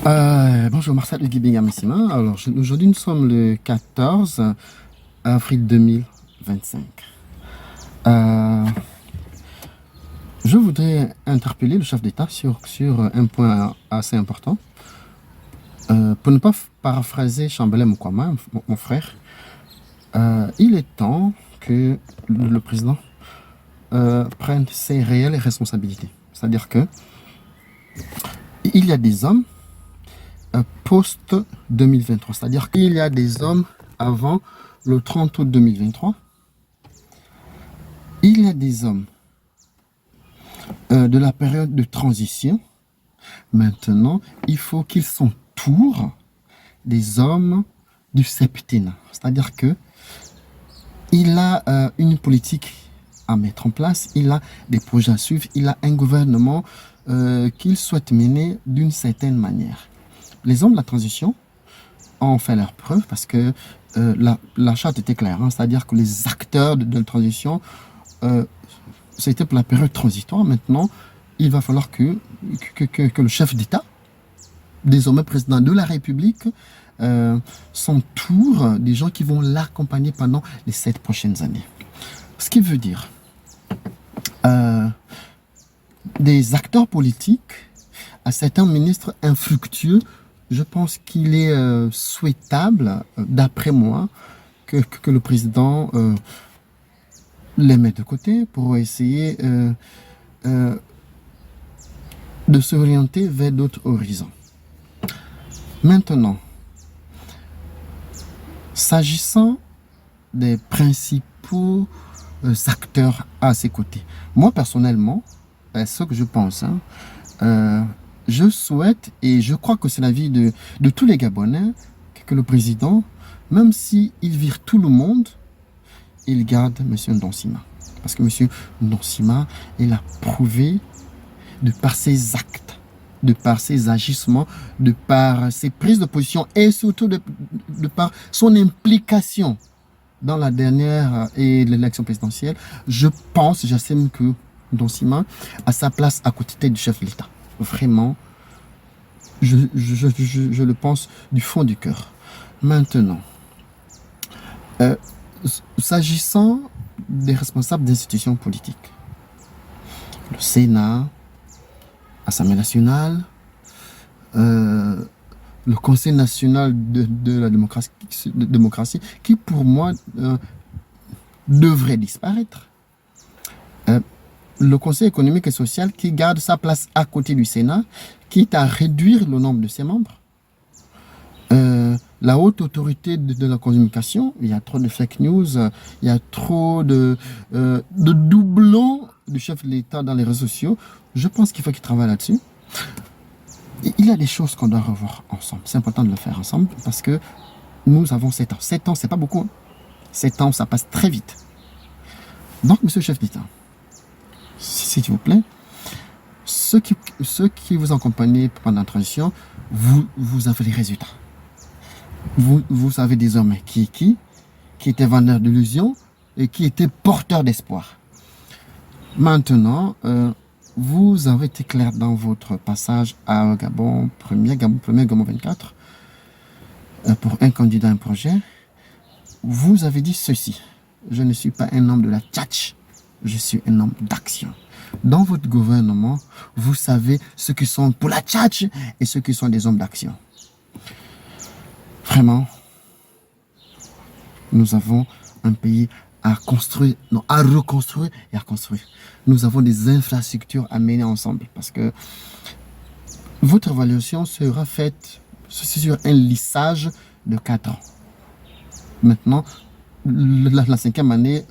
Bonjour Marcel Guibinga-Messima. Alors aujourd'hui nous sommes le 14 avril 2025. Euh, je voudrais interpeller le chef d'État sur un point assez important. Pour ne pas paraphraser Chambellan Moukwama, mon frère, il est temps que le président prenne ses réelles responsabilités. C'est-à-dire que il y a des hommes post-2023. C'est-à-dire qu'il y a des hommes avant le 30 août 2023. Il y a des hommes de la période de transition. Maintenant, il faut qu'ils s'entourent des hommes du septennat. C'est-à-dire que il a une politique à mettre en place, il a des projets à suivre, il a un gouvernement qu'il souhaite mener d'une certaine manière. Les hommes de la transition ont fait leur preuve parce que la charte était claire, hein, c'est-à-dire que les acteurs de la transition, c'était pour la période transitoire. Maintenant, il va falloir que le chef d'État, désormais président de la République, s'entoure des gens qui vont l'accompagner pendant les 7 prochaines années. Ce qui veut dire des acteurs politiques à certains ministres infructueux. Je pense qu'il est souhaitable, d'après moi, que le président les mette de côté pour essayer de s'orienter vers d'autres horizons. Maintenant, s'agissant des principaux acteurs à ses côtés, moi personnellement, ce que je pense, je souhaite, et je crois que c'est l'avis de tous les Gabonais, que le président, même s'il vire tout le monde, il garde M. Ndonsima. Parce que M. Ndonsima, il a prouvé, de par ses actes, de par ses agissements, de par ses prises de position, et surtout de par son implication dans la dernière et l'élection présidentielle, je pense, j'estime que Ndonsima a sa place à côté du chef de l'État. Vraiment, je le pense du fond du cœur. Maintenant, s'agissant des responsables d'institutions politiques, le Sénat, l'Assemblée nationale, le Conseil national de la démocratie, qui pour moi devrait disparaître. Le Conseil économique et social qui garde sa place à côté du Sénat, quitte à réduire le nombre de ses membres. La haute autorité de la communication, il y a trop de fake news, il y a trop de doublons du chef de l'État dans les réseaux sociaux. Je pense qu'il faut qu'il travaille là-dessus. Il y a des choses qu'on doit revoir ensemble. C'est important de le faire ensemble parce que nous avons 7 ans. 7 ans, c'est pas beaucoup. 7 ans, ça passe très vite. Donc, monsieur le chef d'État, s'il vous plaît, ceux qui vous accompagnent pendant la transition, vous avez les résultats. Vous avez des hommes qui étaient vendeurs d'illusions et qui étaient porteurs d'espoir. Maintenant, vous avez été clair dans votre passage à Gabon, premier Gabon 24, pour un candidat, un projet. Vous avez dit ceci: je ne suis pas un homme de la tchatch, je suis un homme d'action. Dans votre gouvernement, vous savez ceux qui sont pour la tchatch et ceux qui sont des hommes d'action. Vraiment, nous avons un pays à construire, non, à reconstruire et à construire. Nous avons des infrastructures à mener ensemble parce que votre évaluation sera faite sur un lissage de 4 ans. Maintenant, la 5e année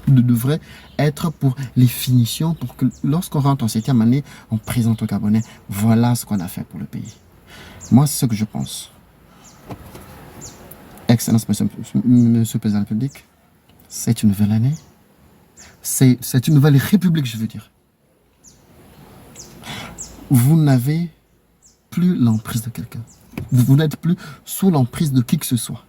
devrait être pour les finitions, pour que lorsqu'on rentre en 7e année, on présente aux Gabonais, voilà ce qu'on a fait pour le pays. Moi, c'est ce que je pense. Excellence, Monsieur le Président de la République, c'est une nouvelle année. C'est une nouvelle République, je veux dire. Vous n'avez plus l'emprise de quelqu'un. Vous n'êtes plus sous l'emprise de qui que ce soit.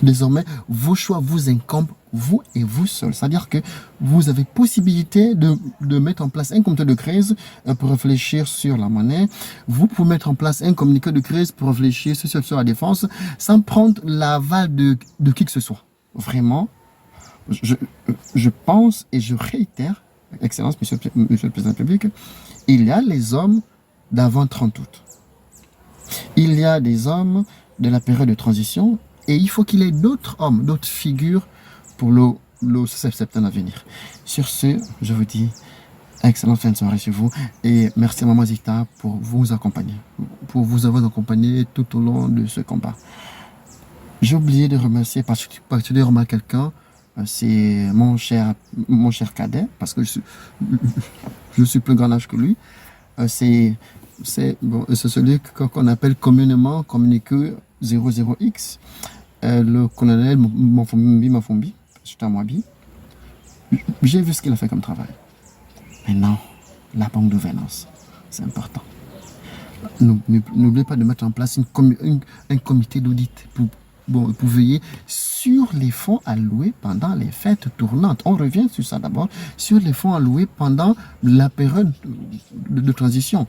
Désormais, vos choix vous incombent, vous et vous seul. C'est-à-dire que vous avez possibilité de mettre en place un comité de crise pour réfléchir sur la monnaie. Vous pouvez mettre en place un communiqué de crise pour réfléchir sur la défense sans prendre l'aval de qui que ce soit. Vraiment, je pense et je réitère, Excellence, Monsieur le Président de la République, il y a les hommes d'avant 30 août. Il y a des hommes de la période de transition et il faut qu'il y ait d'autres hommes, d'autres figures pour le 7 septembre à venir. Sur ce, je vous dis excellente fin de soirée chez vous et merci à Maman Zita pour vous accompagner, pour vous avoir accompagné tout au long de ce combat. J'ai oublié de remercier particulièrement quelqu'un, c'est mon cher cadet, parce que je suis plus grand âge que lui. C'est celui qu'on appelle communément communiqué 00X, le colonel Mafumbi, c'est à Mwabi. J'ai vu ce qu'il a fait comme travail. Maintenant, la banque de gouvernance, c'est important. N'oubliez pas de mettre en place un comité d'audit pour veiller sur les fonds alloués pendant les fêtes tournantes. On revient sur ça d'abord, sur les fonds alloués pendant la période de transition.